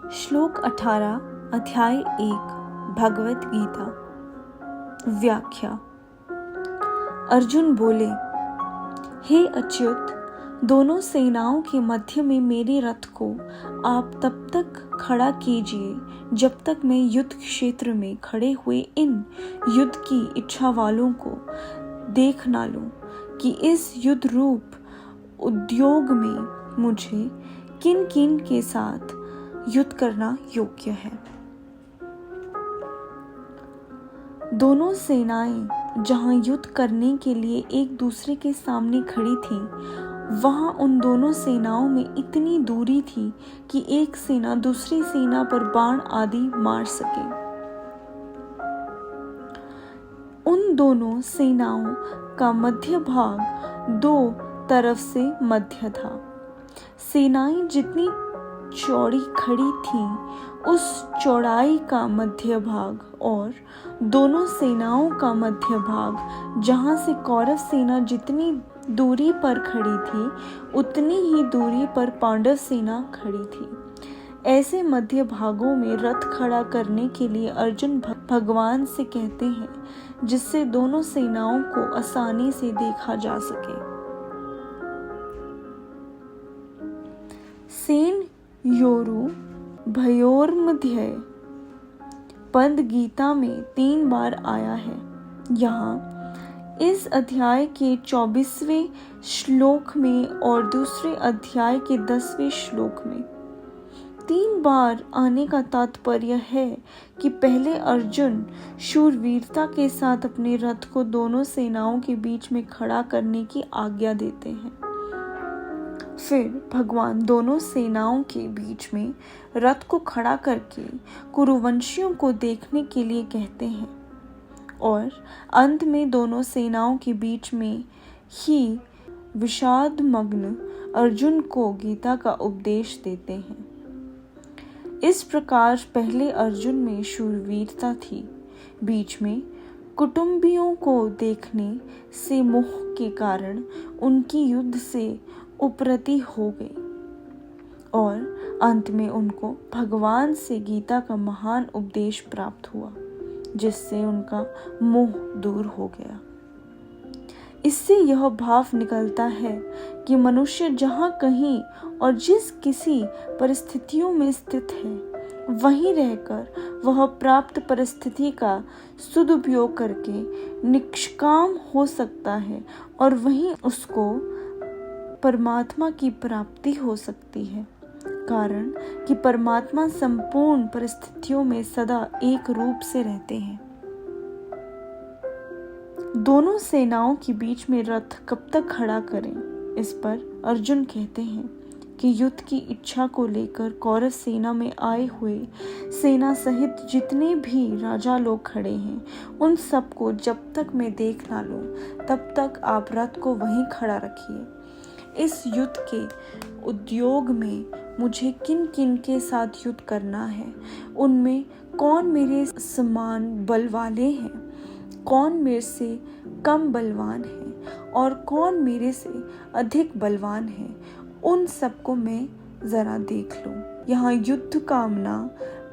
श्लोक 18 अध्याय 1 भगवत गीता। व्याख्या। अर्जुन बोले, हे अच्युत, दोनों सेनाओं के मध्य में मेरे रथ को आप तब तक खड़ा कीजिए जब तक मैं युद्ध क्षेत्र में खड़े हुए इन युद्ध की इच्छा वालों को देख ना लूं कि इस युद्ध रूप उद्योग में मुझे किन किन के साथ युद्ध करना योग्य है। दोनों सेनाएं जहां युद्ध करने के लिए एक दूसरे के सामने खड़ी थीं, वहां उन दोनों सेनाओं में इतनी दूरी थी कि एक सेना दूसरी सेना पर बाण आदि मार सके। उन दोनों सेनाओं का मध्य भाग दो तरफ से मध्य था। सेनाएं जितनी चौड़ी खड़ी थीं, उस चौड़ाई का मध्य भाग और दोनों सेनाओं का मध्य भाग, जहां से कौरव सेना जितनी दूरी पर खड़ी थी, उतनी ही दूरी पर पांडव सेना खड़ी थी। ऐसे मध्य भागों में रथ खड़ा करने के लिए अर्जुन भगवान से कहते हैं, जिससे दोनों सेनाओं को आसानी से देखा जा सके। सेन योरु भयोर्मध्ये पद गीता में 3 बार आया है। यहाँ इस अध्याय के 24वें श्लोक में और दूसरे अध्याय के 10वें श्लोक में 3 बार आने का तात्पर्य है कि पहले अर्जुन शूरवीरता के साथ अपने रथ को दोनों सेनाओं के बीच में खड़ा करने की आज्ञा देते हैं। फिर भगवान दोनों सेनाओं के बीच में रथ को खड़ा करके कुरुवंशियों को देखने के लिए कहते हैं और अंत में दोनों सेनाओं के बीच में ही विषादमग्न अर्जुन को गीता का उपदेश देते हैं। इस प्रकार पहले अर्जुन में शूरवीरता थी, बीच में कुटुंबियों को देखने से मोह के कारण उनकी युद्ध से उपरति हो गई और अंत में उनको भगवान से गीता का महान उपदेश प्राप्त हुआ, जिससे उनका मोह दूर हो गया। इससे यह भाव निकलता है कि मनुष्य जहाँ कहीं और जिस किसी परिस्थितियों में स्थित है, वहीं रहकर वह प्राप्त परिस्थिति का सदुपयोग करके निष्काम हो सकता है और वहीं उसको परमात्मा की प्राप्ति हो सकती है, कारण कि परमात्मा संपूर्ण परिस्थितियों में सदा एक रूप से रहते हैं। दोनों सेनाओं के बीच में रथ कब तक खड़ा करें, इस पर अर्जुन कहते हैं कि युद्ध की इच्छा को लेकर कौरव सेना में आए हुए सेना सहित जितने भी राजा लोग खड़े हैं, उन सबको जब तक मैं देख ना लूं, तब तक आप रथ को वहीं खड़ा रखिए। इस युद्ध के उद्योग में मुझे किन किन के साथ युद्ध करना है, उनमें कौन मेरे समान बल वाले हैं, कौन मेरे से कम बलवान है और कौन मेरे से अधिक बलवान है, उन सबको मैं जरा देख लूं। यहाँ युद्ध कामना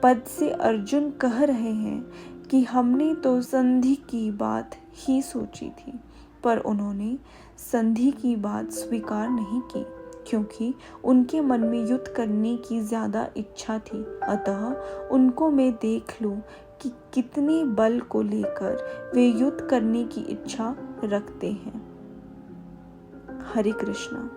पद से अर्जुन कह रहे हैं कि हमने तो संधि की बात ही सोची थी, पर उन्होंने संधि की बात स्वीकार नहीं की, क्योंकि उनके मन में युद्ध करने की ज्यादा इच्छा थी। अतः उनको मैं देख लूं कि कितने बल को लेकर वे युद्ध करने की इच्छा रखते हैं। हरे कृष्णा।